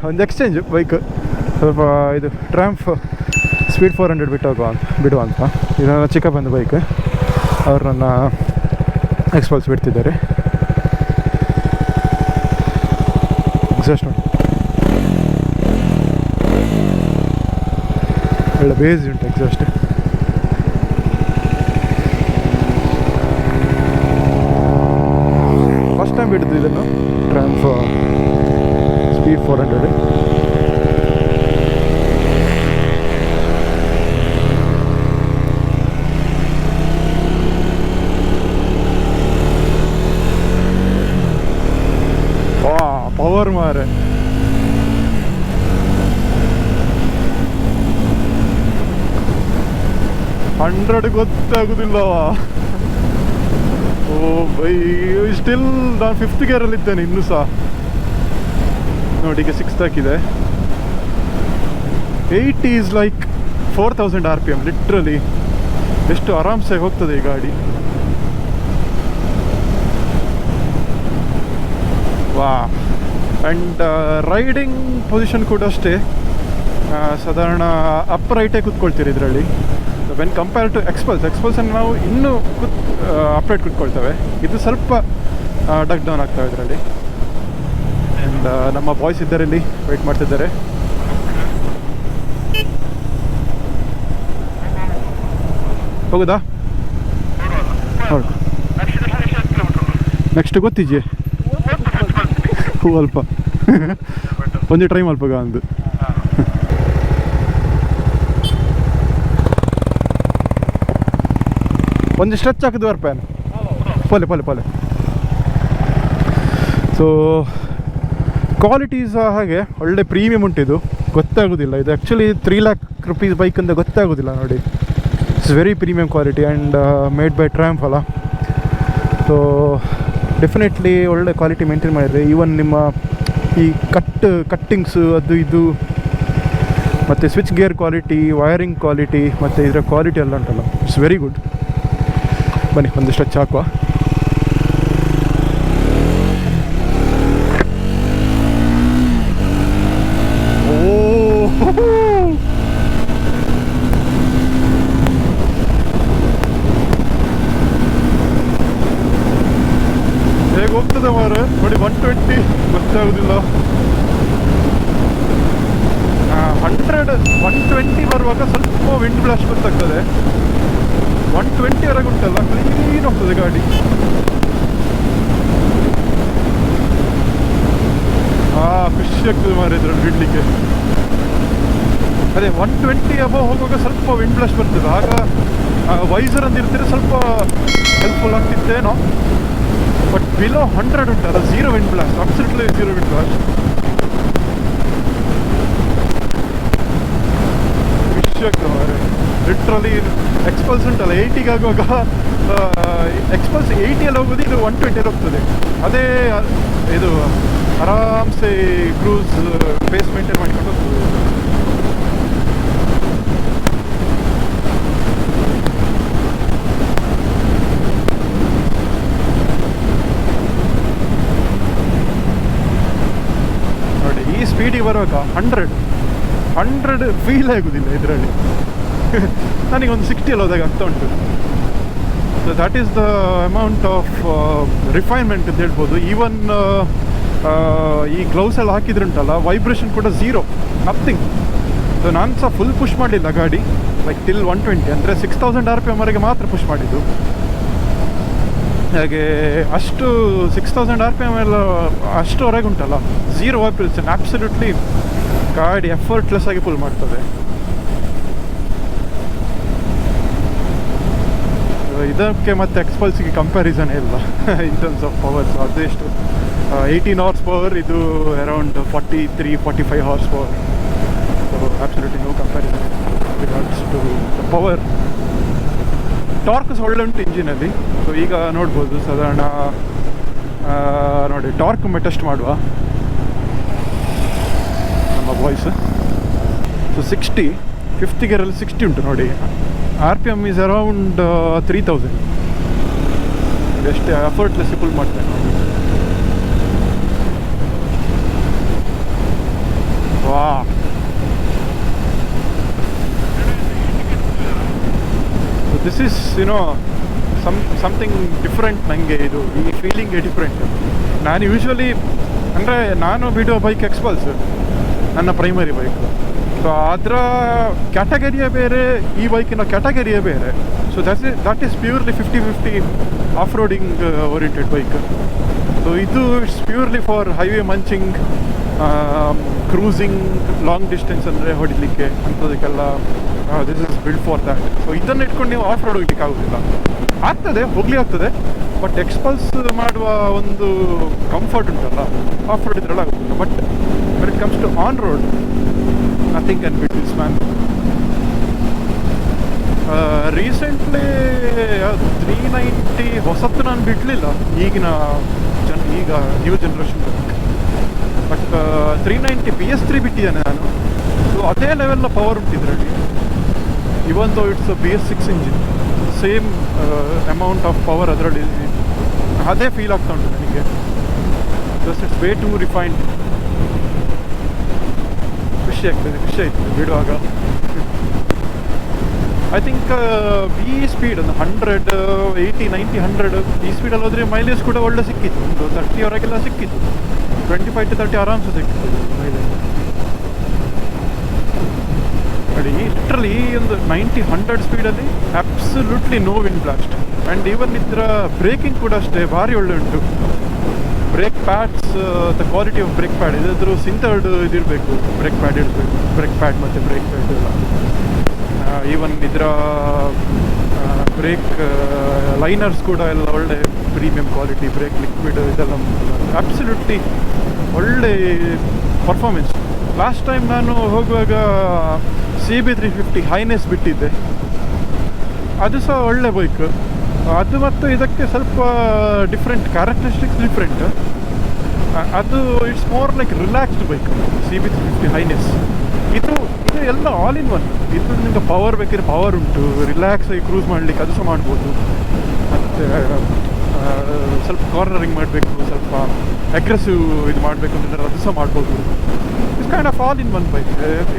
ಒಂದು exchange bike ಸ್ವಲ್ಪ ಇದು ಟ್ರ್ಯಾಂಫ್ ಸ್ಪೀಡ್ 400 ಬಿಡುವ ಅಂತ. ಇದು ನನ್ನ ಚಿಕ್ಕ ಬಂದು ಬೈಕ್, ಅವರು ನನ್ನ ಎಕ್ಸ್ಪಲ್ಸ್ ಬಿಡ್ತಿದ್ದಾರೆ. ಎಕ್ಸಾಸ್ಟ್ ನೋಡಿ, ಒಳ್ಳೆ ಬೇಸ್ ಉಂಟು ಎಕ್ಸಾಸ್ಟ್. ಫಸ್ಟ್ ಟೈಮ್ ಬಿಡ್ದು ಇದನ್ನು, ಟ್ರ್ಯಾಂಫ್ ಸ್ಪೀಡ್ 400. ಪವರ್ ಮಾರೆ, ಹಂಡ್ರೆಡ್ ಗೊತ್ತಾಗುದಿಲ್ಲವಾ? ಓ ಬೈ, ಸ್ಟಿಲ್ ನಾನು 5th ಗೇರಲ್ಲಿ ಇದ್ದೇನೆ ಇನ್ನೂ ಸಹ. ನೋಡಿ ಈಗ 6th ಹಾಕಿದೆ. 80 ಈಸ್ ಲೈಕ್ 4000 RPM ಲಿಟ್ರಲಿ. ಎಷ್ಟು ಆರಾಮ್ಸೆ ಹೋಗ್ತದೆ ಈ ಗಾಡಿ. ವಾ, ಆ್ಯಂಡ್ ರೈಡಿಂಗ್ ಪೊಸಿಷನ್ ಕೂಡ ಅಷ್ಟೇ, ಸಾಧಾರಣ ಅಪ್ ರೈಟೇ ಕೂತ್ಕೊಳ್ತೀರಿ ಇದರಲ್ಲಿ. ವೆನ್ ಕಂಪೇರ್ ಟು ಎಕ್ಸ್ಪಲ್ಸನ್ನು ನಾವು ಇನ್ನೂ ಅಪ್ರೈಟ್ ಕೂತ್ಕೊಳ್ತೇವೆ. ಇದು ಸ್ವಲ್ಪ ಡಕ್ ಡೌನ್ ಆಗ್ತವೆ ಇದರಲ್ಲಿ. ಆ್ಯಂಡ್ ನಮ್ಮ ಬಾಯ್ಸ್ ಇದ್ದಾರೆ, ಇಲ್ಲಿ ವೆಯ್ಟ್ ಮಾಡ್ತಿದ್ದಾರೆ. ಹೋಗುದಾ? ಹೌದು, ನೆಕ್ಸ್ಟ್ ಗೊತ್ತಿಜ್ಜೆ ಅಲ್ಪ ಒಂದೇ ಟ್ರೈ ಮಲ್ಪಗ ಅಂದು. ಒಂದು ಸ್ಟ್ರೆಚ್ ಹಾಕಿದ್ವಿ ಅರ್ಪೇನು ಪೊಲೆ. ಸೊ ಕ್ವಾಲಿಟಿ ಸಹ ಹಾಗೆ ಒಳ್ಳೆ ಪ್ರೀಮಿಯಮ್ ಉಂಟಿದು, ಗೊತ್ತಾಗೋದಿಲ್ಲ. ಇದು ಆ್ಯಕ್ಚುಲಿ 3 lakh rupees ಬೈಕ್ ಅಂತ ಗೊತ್ತಾಗೋದಿಲ್ಲ ನೋಡಿ. It's very premium quality and made by Triumph ಅಲ್ಲ. ಸೊ ಡೆಫಿನೆಟ್ಲಿ ಒಳ್ಳೆ ಕ್ವಾಲಿಟಿ ಮೇಂಟೈನ್ ಮಾಡಿದರೆ. ಈವನ್ ನಿಮ್ಮ ಈ ಕಟ್ಟಿಂಗ್ಸು ಅದು ಇದು, ಮತ್ತು switch gear quality, wiring quality, ಮತ್ತು ಇದರ ಕ್ವಾಲಿಟಿ ಎಲ್ಲ ಉಂಟಲ್ಲ, ಇಟ್ಸ್ ವೆರಿ ಗುಡ್. ಬನ್ನಿ ಒಂದು ಸ್ಟ್ರೆಚ್ ಹಾಕುವ. ಹೇಗೆ ಹೋಗ್ತದೆ ಮಾರೆ ನೋಡಿ. 120 ಗೊತ್ತಾಗೋದಿಲ್ಲ. 120 ಬರುವಾಗ ಸ್ವಲ್ಪ ವಿಂಡ್ ಬ್ಲಾಸ್ಟ್ ಗೊತ್ತಾಗ್ತದೆ. 120 ವರೆಗೆ ಉಂಟಲ್ಲ, ಕ್ಲೀನ್ ಹೋಗ್ತದೆ ಗಾಡಿ. ಖುಷಿ ಆಗ್ತದೆ ಮಾರೆ ಇದ್ರಲ್ಲಿ ಬಿಡಲಿಕ್ಕೆ. ಅದೇ 120 ಅಬವ್ ಹೋಗುವಾಗ ಸ್ವಲ್ಪ ವಿಂಡ್ ಬ್ಲಾಸ್ಟ್ ಬರ್ತದೆ. ಆಗ ವೈಸರ್ ಅಂತ ಇರ್ತೀರ, ಸ್ವಲ್ಪ ಹೆಲ್ಪ್ಫುಲ್ ಆಗ್ತಿತ್ತೇನೋ. ಬಟ್ ಬಿಲೋ 100 ಉಂಟಲ್ಲ, 0 wind blast, absolutely 0 wind blast. ಖುಷಿ ಆಗ್ತದೆ ಮಾರೆ ಲಿಟ್ರಲಿ. ಎಕ್ಸ್ಪಲ್ಸ್ ಉಂಟಲ್ಲ 80 ಆಗುವಾಗ, ಎಕ್ಸ್ಪಲ್ಸ್ 80 ಹೋಗೋದು, ಇದು 120 ಹೋಗ್ತದೆ. ಅದೇ ಇದು ಆರಾಮ್ಸೆ ಕ್ರೂಸ್ ಪೇಸ್ ಮೇಂಟೈನ್ ಮಾಡಿಕೊಂಡು ಹೋಗ್ತದೆ. ನೋಡಿ ಈ ಸ್ಪೀಡಿಗೆ ಬರುವಾಗ 100 ಫೀಲ್ ಆಗೋದಿಲ್ಲ ಇದರಲ್ಲಿ. ನನಗೊಂದು 60 ಹೋದಾಗ ಆಗ್ತಾ ಉಂಟು. So that is the amount of refinement ಅಂತ ಹೇಳ್ಬೋದು. ಈವನ್ ಈ ಗ್ಲೌಸ್ ಎಲ್ಲ ಹಾಕಿದ್ರುಂಟಲ್ಲ, ವೈಬ್ರೇಷನ್ ಕೂಡ 0, ನಥಿಂಗ್. ಸೊ ನಾನು ಸಹ ಫುಲ್ ಪುಷ್ ಮಾಡಲಿಲ್ಲ ಗಾಡಿ, ಲೈಕ್ ಟಿಲ್ 120, ಅಂದರೆ 6000 RPM ವರೆಗೆ ಮಾತ್ರ ಪುಷ್ ಮಾಡಿದ್ದು. ಹಾಗೆ ಅಷ್ಟು 6000 RPM ಎಲ್ಲ ಅಷ್ಟುವರೆಗೆ ಉಂಟಲ್ಲ, 0 ವೈಬ್ರೇಷನ್, ಆಬ್ಸಲ್ಯೂಟ್ಲಿ ಗಾಡಿ ಎಫರ್ಟ್ಲೆಸ್ ಆಗಿ ಫುಲ್ ಮಾಡ್ತದೆ. ಇದಕ್ಕೆ ಮತ್ತು ಎಕ್ಸ್ಪಲ್ಸ್ಗೆ ಕಂಪ್ಯಾರಿಸನ್ ಇಲ್ಲ ಇನ್ ಟರ್ಮ್ಸ್ ಆಫ್ ಪವರ್ಸ್. ಅದೆಷ್ಟು 18 horsepower, ಇದು around 43-45 horsepower. So absolutely no comparison regards to power. Torques ಒಳ್ಳೆ ಉಂಟು ಇಂಜಿನಲ್ಲಿ. ಸೊ ಈಗ ನೋಡ್ಬೋದು ಸಾಧಾರಣ ನೋಡಿ ಟಾರ್ಕ್ ಟೆಸ್ಟ್ ಮಾಡುವ ನಮ್ಮ ವಾಯ್ಸ್. ಸೊ 60 5th ಗೇರಲ್ಲಿ 60 ಉಂಟು ನೋಡಿ. RPM is around 3000. ಎಷ್ಟು ಎಫರ್ಟ್ಲೆಸ್ ಫುಲ್ ಮಾಡ್ತೇನೆ. YONO something different. ನನಗೆ ಇದು ಈ ಫೀಲಿಂಗೇ ಡಿಫ್ರೆಂಟ್. ನಾನು ಯೂಶ್ವಲಿ ಅಂದರೆ ನಾನು ಬಿಡೋ ಬೈಕ್ ಎಕ್ಸ್ಪಲ್ಸ್, ನನ್ನ ಪ್ರೈಮರಿ ಬೈಕ್. ಸೊ ಅದರ ಕ್ಯಾಟಗರಿಯೇ ಬೇರೆ, ಈ ಬೈಕಿನ ಕ್ಯಾಟಗರಿಯೇ ಬೇರೆ. So that is purely 50-50 off roading oriented bike. So ಇದು it's purely for highway munching, cruising, long distance ಅಂದರೆ ಹೊಡಿಲಿಕ್ಕೆ ಅಂಥದಕ್ಕೆಲ್ಲ this is build for that. So ಇದನ್ನು ಇಟ್ಕೊಂಡು ನೀವು ಆಫ್ ರೋಡ್ ಹೋಗ್ಲಿಕ್ಕೆ ಆಗೋದಿಲ್ಲ. ಆಗ್ತದೆ, ಬಟ್ ಎಕ್ಸ್ಪಲ್ಸ್ ಮಾಡುವ ಒಂದು ಕಂಫರ್ಟ್ ಉಂಟಲ್ಲ, ಆಫ್ ರೋಡ್ ಇದ್ರಲ್ಲಿ ಆಗೋದಿಲ್ಲ. But when it comes to on road, nothing can beat this man. Recently 390 ಹೊಸತ್ತು ನಾನು ಬಿಡಲಿಲ್ಲ, ಈಗ ನ್ಯೂ ಜನ್ರೇಷನ್. ಬಟ್ 390 PS3 ಬಿಟ್ಟಿದ್ದೇನೆ ನಾನು. ಸೊ ಅದೇ ಲೆವೆಲ್ನ ಪವರ್ ಉಂಟು ಇದರಲ್ಲಿ. Even though it's BS6 engine, same amount of power ಅದರಲ್ಲಿ ಅದೇ ಫೀಲ್ ಆಗ್ತಾ ಉಂಟು ನನಗೆ. Just it's way too refined. ಖುಷಿ ಆಯಿತು ಬಿಡುವಾಗ. ಐ ಥಿಂಕ್ ಈ ಸ್ಪೀಡ್ ಒಂದು 100, 80, 90, 100 ಈ ಸ್ಪೀಡಲ್ಲಿ ಹೋದರೆ ಮೈಲೇಜ್ ಕೂಡ ಒಳ್ಳೆ ಸಿಕ್ಕಿತ್ತು. ಒಂದು 30 ವರೆಗೆಲ್ಲ ಸಿಕ್ಕಿತ್ತು. 25 to 30 ಆರಾಮ್ಸೆ ಸಿಕ್ಕಿತ್ತು ಮೈಲೇಜ್. ನೋಡಿ ಲಿಟ್ರಲಿ ಈ ಒಂದು 90-100 ಸ್ಪೀಡಲ್ಲಿ absolutely no wind blast. And even ಇದರ ಬ್ರೇಕಿಂಗ್ ಕೂಡ ಅಷ್ಟೇ ಭಾರಿ ಒಳ್ಳೆ ಉಂಟು. Brake pads, the quality of brake pad ಇದಾದರೂ ಸಿಂಥರ್ಡ್ ಇದಿರಬೇಕು. ಬ್ರೇಕ್ ಪ್ಯಾಡ್ ಮತ್ತು ಬ್ರೇಕ್ ಪ್ಯಾಡ್ ಎಲ್ಲ. ಈವನ್ ಇದರ ಬ್ರೇಕ್ ಲೈನರ್ಸ್ ಕೂಡ ಎಲ್ಲ ಒಳ್ಳೆ ಪ್ರೀಮಿಯಂ ಕ್ವಾಲಿಟಿ. ಬ್ರೇಕ್ ಲಿಕ್ವಿಡ್ ಇದೆಲ್ಲ ಅಬ್ಸಲ್ಯೂಟ್ಲಿ ಒಳ್ಳೆ ಪರ್ಫಾರ್ಮೆನ್ಸ್. ಲಾಸ್ಟ್ ಟೈಮ್ ನಾನು ಹೋಗುವಾಗ CB350 ಹೈನೆಸ್ ಬಿಟ್ಟಿದ್ದೆ, ಅದು ಸಹ ಒಳ್ಳೆ ಬೈಕ್. ಅದು ಮತ್ತು ಇದಕ್ಕೆ ಸ್ವಲ್ಪ ಡಿಫ್ರೆಂಟ್ ಕ್ಯಾರೆಕ್ಟರಿಸ್ಟಿಕ್ಸ್ ಡಿಫ್ರೆಂಟ್. ಅದು it's more like relaxed bike CB350 highness. ಇದು ಎಲ್ಲ ಆಲ್ ಇನ್ ಒನ್. ಇದು ನಿಮಗೆ ಪವರ್ ಬೇಕಿದ್ರೆ ಪವರ್ ಉಂಟು, ರಿಲ್ಯಾಕ್ಸ್ ಆಗಿ ಕ್ರೂಸ್ ಮಾಡಲಿಕ್ಕೆ ಅದು ಸಹ ಮಾಡ್ಬೋದು. ಮತ್ತು ಸ್ವಲ್ಪ ಕಾರ್ನರಿಂಗ್ ಮಾಡಬೇಕು, ಸ್ವಲ್ಪ ಅಗ್ರೆಸಿವ್ ಇದು ಮಾಡಬೇಕು ಅಂತಂದರೆ ಅದು ಸಹ ಮಾಡ್ಬೋದು. It's kind of all in one bike.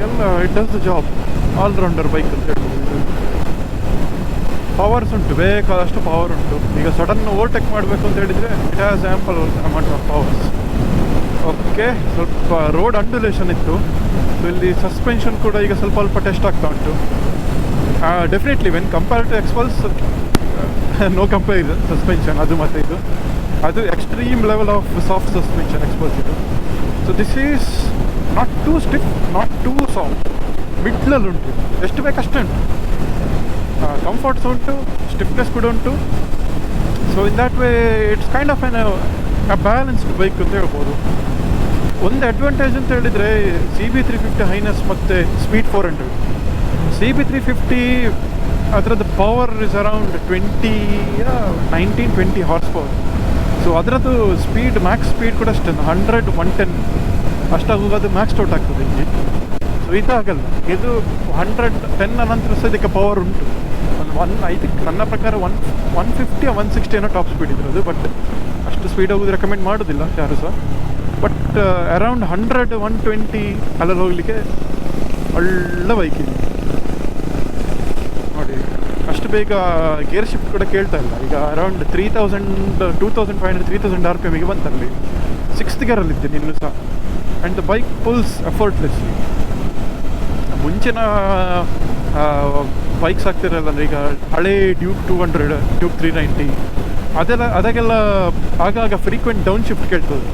ಎಲ್ಲ it does the job, allrounder bike ಅಂತ ಹೇಳ್ಬೋದು. ಪವರ್ಸ್ ಉಂಟು, ಬೇಕಾದಷ್ಟು ಪವರ್ ಉಂಟು. ಈಗ ಸಡನ್ ಓವರ್ಟೇಕ್ ಮಾಡಬೇಕು ಅಂತ ಹೇಳಿದರೆ it has ample amount of powers. Okay, ಸ್ವಲ್ಪ ರೋಡ್ ಅಂಡುಲೇಷನ್ ಇತ್ತು. ಸೊ ಇಲ್ಲಿ ಸಸ್ಪೆನ್ಷನ್ ಕೂಡ ಈಗ ಸ್ವಲ್ಪ ಟೆಸ್ಟ್ ಆಗ್ತಾ ಉಂಟು. Definitely when compare to Xpulse, no comparison suspension. ಅದು ಮತ್ತು ಇದು ಅದು extreme level of soft suspension Xpulse ಇದು. So this is not too stiff, not too soft, ಮಿಡ್ಲಲ್ಲಿ ಉಂಟು. ಎಷ್ಟು ಬೇಕಷ್ಟೇ ಉಂಟು. ಕಂಫರ್ಟ್ಸ್ ಉಂಟು, ಸ್ಟಿಫ್ನೆಸ್ ಕೂಡ ಉಂಟು. So in that way it's kind of a balanced bike ಅಂತ ಹೇಳ್ಬೋದು. ಒಂದು ಅಡ್ವಾಂಟೇಜ್ ಅಂತ ಹೇಳಿದರೆ CB350 ಹೈನೆಸ್ ಮತ್ತು ಸ್ಪೀಡ್ 400. CB350 ಅದರದ್ದು power is around 19-20 horse power. So ಅದರದ್ದು ಸ್ಪೀಡ್, ಮ್ಯಾಕ್ಸ್ ಸ್ಪೀಡ್ ಕೂಡ ಅಷ್ಟೇ 100-110 ಅಷ್ಟಾಗೋದು ಮ್ಯಾಕ್ಸ್ ಔಟ್ ಆಗ್ತದೆ ಇಂಜಿನ್. ಸೊ ಇದಾಗಲ್ಲ. ಇದು 110 ನಂತರ ಸಹ ಇದಕ್ಕೆ ಪವರ್ ಉಂಟು. ಐ ಥಿಂಕ್ ನನ್ನ ಪ್ರಕಾರ 150 160 ಏನೋ ಟಾಪ್ ಸ್ಪೀಡ್ ಇದ್ರದ್ದು. ಬಟ್ ಅಷ್ಟು ಸ್ಪೀಡ್ ಹೋಗೋದು ರೆಕಮೆಂಡ್ ಮಾಡೋದಿಲ್ಲ ಯಾರು ಸಹ. ಬಟ್ ಅರೌಂಡ್ 100-120 ಅಲ್ಲಲ್ಲಿ ಹೋಗಲಿಕ್ಕೆ ಒಳ್ಳೆ ಬೈಕ್ ಇದೆ ನೋಡಿ. ಅಷ್ಟು ಬೇಗ ಗೇರ್ ಶಿಫ್ಟ್ ಕೂಡ ಕೇಳ್ತಾ ಇಲ್ಲ. ಈಗ ಅರೌಂಡ್ 2500-3000 RPM ಬಂತಲ್ಲಿ 6th ಗೇರಲ್ಲಿದ್ದೀನಿ ಇನ್ನೂ ಸಹ. And the bike pulls effortlessly. ಮುಂಚಿನ ಬೈಕ್ಸ್ ಆಗ್ತಿರಲ್ಲ ಅಂದರೆ ಈಗ ಹಳೇ ಡ್ಯೂಕ್ 200, ಡ್ಯೂಕ್ 390 ಅದಕ್ಕೆಲ್ಲ ಆಗಾಗ ಫ್ರೀಕ್ವೆಂಟ್ ಡೌನ್ ಶಿಫ್ಟ್ ಕೇಳ್ತದೆ.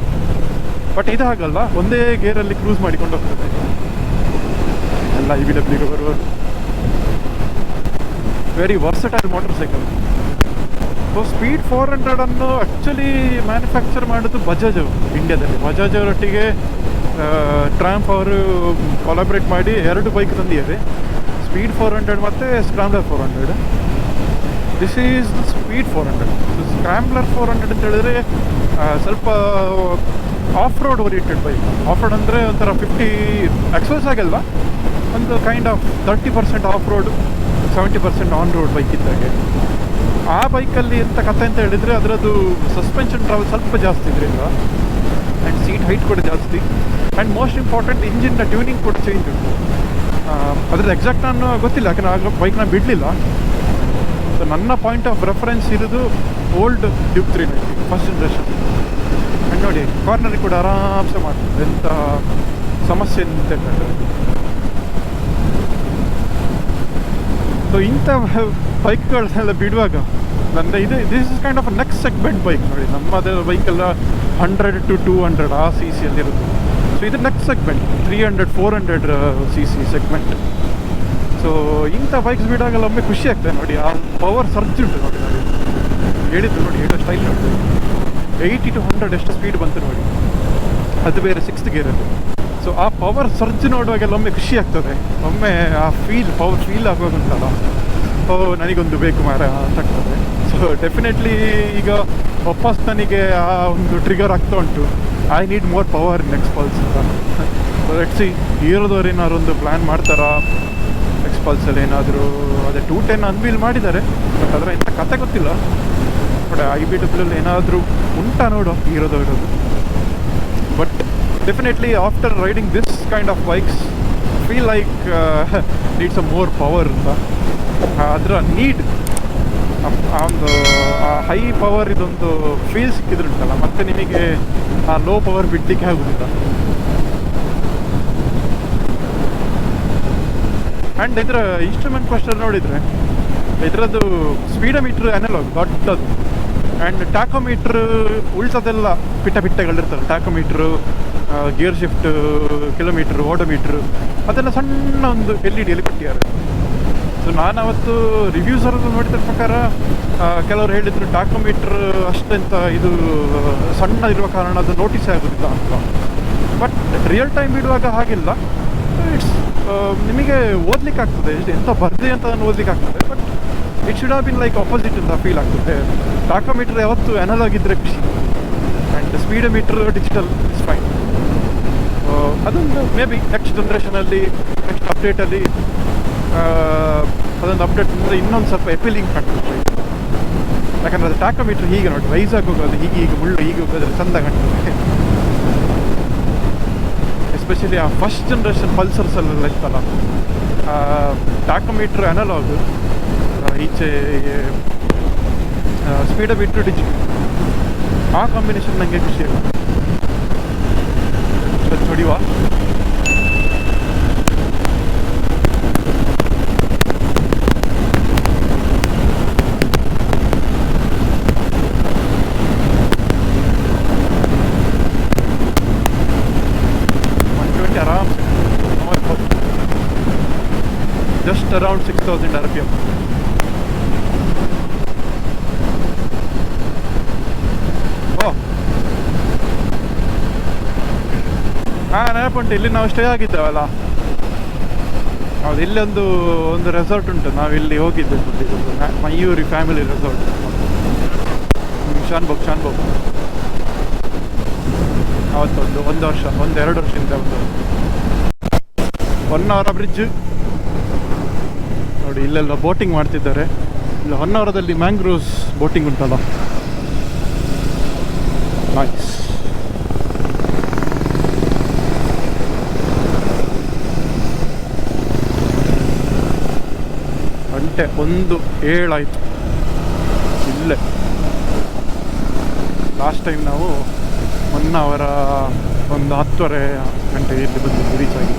ಬಟ್ ಇದು ಹಾಗಲ್ಲ, ಒಂದೇ ಗೇರಲ್ಲಿ ಕ್ರೂಸ್ ಮಾಡಿಕೊಂಡು ಹೋಗ್ತದೆ ಎಲ್ಲ IBW ಬರುವರು. Very versatile motor cycle. So speed 400 actually manufacture ಮಾಡೋದು ಬಜಾಜ್ ಅವರು ಇಂಡಿಯಾದಲ್ಲಿ. ಬಜಾಜ್ ಅವರೊಟ್ಟಿಗೆ ಟ್ರಾಂಪ್ ಅವರು ಕೊಲಾಬ್ರೇಟ್ ಮಾಡಿ 2 ಬೈಕ್ ತಂದಿದ್ದಾರೆ, ಸ್ಪೀಡ್ 400 ಮತ್ತು ಸ್ಕ್ರಾಂಬ್ಲರ್ 400. This is the speed 400. ಸ್ಕ್ರಾಂಬ್ಲರ್ 400 ಅಂತ ಹೇಳಿದ್ರೆ ಸ್ವಲ್ಪ of road oriented bike. Of road ಅಂದರೆ ಒಂಥರ 50 ಎಕ್ಸ್ಪಲ್ಸ್ ಆಗಲ್ವ, ಒಂದು kind of 30% of road, 70% on road bike ಇದ್ದಾಗೆ. ಆ ಬೈಕಲ್ಲಿ ಎಂಥ ಕಥೆ ಅಂತ ಹೇಳಿದರೆ ಅದರದ್ದು ಸಸ್ಪೆನ್ಷನ್ ಟ್ರಾವೆಲ್ ಸ್ವಲ್ಪ ಜಾಸ್ತಿ ಇದರಿಂದ, ಆ್ಯಂಡ್ ಸೀಟ್ ಹೈಟ್ ಕೂಡ ಜಾಸ್ತಿ. ಆ್ಯಂಡ್ ಮೋಸ್ಟ್ ಇಂಪಾರ್ಟೆಂಟ್ ಇಂಜಿನ್ನ ಟ್ಯೂನಿಂಗ್ ಕೂಡ ಚೇಂಜ್ ಉಂಟು. ಅದ್ರದ್ದು ಎಕ್ಸಾಕ್ಟ್ ನಾನು ಗೊತ್ತಿಲ್ಲ, ಯಾಕಂದರೆ ಆಗ ಬೈಕ್ ನಾನು ಬಿಡಲಿಲ್ಲ. ಸೊ ನನ್ನ ಪಾಯಿಂಟ್ ಆಫ್ ರೆಫರೆನ್ಸ್ ಇರೋದು old Duke 390 first generation. And ನೋಡಿ ಕಾರ್ನರಿಗೆ ಕೂಡ ಆರಾಮ್ಸೆ ಮಾಡ್ತದೆ, ಎಂಥ ಸಮಸ್ಯೆ ನಿಂತಿರ್ತದೆ. ಸೊ ಇಂಥ ಬೈಕ್ಗಳನ್ನೆಲ್ಲ ಬಿಡುವಾಗ ನನ್ನ this is kind of next segment bike. ನೋಡಿ ನಮ್ಮದೇ ಬೈಕೆಲ್ಲ 100 to 200 ಆ ಸಿ ಸಿಯಲ್ಲಿರುತ್ತೆ. ಸೊ ಇದು next segment 300-400 C C segment. So ಇಂಥ ಬೈಕ್ಸ್ ಬಿಡಾಗೆಲ್ಲ ಒಮ್ಮೆ ಖುಷಿ ಆಗ್ತದೆ ನೋಡಿ. ಆ ಪವರ್ ಸರ್ಜ್ ಉಂಟು ನೋಡಿ. ಹೇಳಿದ್ದು ನೋಡಿ, ಹೇಳೋ ಸ್ಟೈಲ್ ನೋಡಿ, 80 to 100 ಎಷ್ಟು ಸ್ಪೀಡ್ ಬಂತು ನೋಡಿ. ಅದು ಬೇರೆ 6th ಗೇರಲ್ಲಿ. ಸೊ ಆ ಪವರ್ ಸರ್ಜ್ ನೋಡುವಾಗೆಲ್ಲ ಒಮ್ಮೆ ಖುಷಿ ಆಗ್ತದೆ. ಒಮ್ಮೆ ಆ ಪವರ್ ಫೀಲ್ ಆಗುವಾಗುಂಟಲ್ಲ, ಓ ನನಗೊಂದು ಬೇಕು ಮಾರ ಅಂತ ಆಗ್ತದೆ. ಸೊ ಡೆಫಿನೆಟ್ಲಿ ಈಗ ವಾಪಸ್ ನನಗೆ ಆ ಒಂದು ಟ್ರಿಗರ್ ಆಗ್ತಾ ಉಂಟು, I need more power in Xpulse ಅಂತ. ಸೊ ಲೆಟ್ಸ್ ಸಿ, ಹೀರೋದವ್ರು ಏನಾದ್ರು ಒಂದು ಪ್ಲ್ಯಾನ್ ಮಾಡ್ತಾರಾ ಎಕ್ಸ್ಪಲ್ಸಲ್ಲಿ ಏನಾದರೂ. ಅದೇ 210 ಅನ್ವೀಲ್ ಮಾಡಿದ್ದಾರೆ, ಬಟ್ ಅದರ ಇಂಥ ಕತೆ ಗೊತ್ತಿಲ್ಲ. ಬಟ್ IBW ಏನಾದರೂ ಉಂಟಾ ನೋಡು ಹೀರೋದವ್ರದ್ದು. But definitely after riding this kind of bikes feel like need some more power ಅಂತ. ಅದರ ನೀಡ್ ಆ ಒಂದು ಹೈ ಪವರ್ ಇದೊಂದು ಫೀಲ್ ಸಿಕ್ಕಿದ್ರುಂಟಲ್ಲ, ಮತ್ತು ನಿಮಗೆ ಆ ಲೋ ಪವರ್ ಬಿಡಲಿಕ್ಕೆ ಆಗೋದಿಲ್ಲ. ಆ್ಯಂಡ್ ಇದರ ಇನ್ಸ್ಟ್ರೂಮೆಂಟ್ ಕ್ಲಸ್ಟರ್ ನೋಡಿದರೆ ಇದರದ್ದು ಸ್ಪೀಡೋಮೀಟ್ರ್ ಅನಲಾಗ್ ದೊಡ್ಡದು, ಆ್ಯಂಡ್ ಟ್ಯಾಕೋಮೀಟ್ರ್ ಉಳ್ಸೋದೆಲ್ಲ ಪಿಟ್ಟಗಳಿರ್ತವೆ. ಟ್ಯಾಕೋಮೀಟ್ರು, ಗಿಯರ್ ಶಿಫ್ಟ್, ಕಿಲೋಮೀಟ್ರ್, ಓಡೋಮೀಟ್ರು ಅದೆಲ್ಲ ಸಣ್ಣ ಒಂದು LED ಕೊಟ್ಟಿದ್ದಾರೆ. ಸೊ ನಾನು ಅವತ್ತು ರಿವ್ಯೂಸರಲ್ಲಿ ನೋಡಿದ ಪ್ರಕಾರ ಕೆಲವರು ಹೇಳಿದರು ಟ್ಯಾಕೋಮೀಟ್ರ್ ಅಷ್ಟೆಂತ ಇದು ಸಣ್ಣ ಇರುವ ಕಾರಣ ಅದು ನೋಟಿಸ್ ಆಗೋದಿಲ್ಲ ಅಂತ. ಬಟ್ ರಿಯಲ್ ಟೈಮ್ ಇಡುವಾಗ ಹಾಗಿಲ್ಲ. ಇಟ್ಸ್ ನಿಮಗೆ ಓದಲಿಕ್ಕೆ ಆಗ್ತದೆ, ಎಂಥ ಬರ್ದೆ ಅಂತ ಅದನ್ನು ಓದಲಿಕ್ಕೆ ಆಗ್ತದೆ. But it should have been like opposite ಅಂತ ಫೀಲ್ ಆಗ್ತದೆ. ಟ್ಯಾಕೋಮೀಟ್ರ್ ಯಾವತ್ತು ಅನಲಾಗ್ ಇದ್ದರೆ ಖುಷಿ, and speedometer digital is fine. ಅದೊಂದು ಮೇ ಬಿ ನೆಕ್ಸ್ಟ್ ಜನ್ರೇಷನಲ್ಲಿ, ನೆಕ್ಸ್ಟ್ ಅಪ್ಡೇಟಲ್ಲಿ ಅದೊಂದು ಅಪ್ಡೇಟ್ ಅಂದರೆ ಇನ್ನೊಂದು ಸ್ವಲ್ಪ ಎಪೀಲಿಂಗ್ ಕಾಣ್ತದೆ. ಯಾಕಂದರೆ ಅದು ಟ್ಯಾಕೋಮೀಟ್ರ್ ಹೀಗೆ ನೋಡಿ ರೈಸ್ ಆಗಿ ಹೋಗೋದು, ಹೀಗೆ ಮುಳ್ಳು ಹೀಗೆ ಹೋಗೋದ್ರೆ ಚೆಂದ ಕಾಣ್ತದೆ. ಎಸ್ಪೆಷಲಿ ಆ ಫಸ್ಟ್ ಜನ್ರೇಷನ್ ಪಲ್ಸರ್ಸಲ್ಲೆಲ್ಲ ಇತ್ತಲ್ಲ, ಟ್ಯಾಕೋಮೀಟ್ರ್ ಅನಲಾಗ್, ಈಚೆ ಸ್ಪೀಡೋಮೀಟ್ರ್ ಡಿಜಿಟಲ್, ಆ ಕಾಂಬಿನೇಷನ್ ನನಗೆ ಖುಷಿ ಆಗುತ್ತೆ. ಹೊಡಿವಾ just around 6000 RPM. ಓ ನೆನಪುಂಟು, ಇಲ್ಲಿ ನಾವು ಸ್ಟೇ ಆಗಿದ್ದೇವಲ್ಲ. ಹೌದು, ಇಲ್ಲಿ ಒಂದು ರೆಸಾರ್ಟ್ ಉಂಟು, ನಾವಿಲ್ಲಿ ಹೋಗಿದ್ದೆ. Mayuri family resort, Shanbhog. ಅವತ್ತೊಂದು 1-2 ವರ್ಷದಿಂದ ಒಂದು 1 hour ಬ್ರಿಡ್ಜ್ ನೋಡಿ. ಇಲ್ಲೆಲ್ಲ ಬೋಟಿಂಗ್ ಮಾಡ್ತಿದ್ದಾರೆ. ಇಲ್ಲ ಹೊನ್ನಾವರದಲ್ಲಿ ಮ್ಯಾಂಗ್ರೋವ್ಸ್ ಬೋಟಿಂಗ್ ಉಂಟಲ್ಲ, ನೈಸ್. ಗಂಟೆ 1:07 ಆಯಿತು ಇಲ್ಲೇ. ಲಾಸ್ಟ್ ಟೈಮ್ ನಾವು ಹೊನ್ನಾವರ 10:30 ಗಂಟೆಗೆ ಇಲ್ಲಿ ಬಂದು ರೀಚ್ ಆಗಿ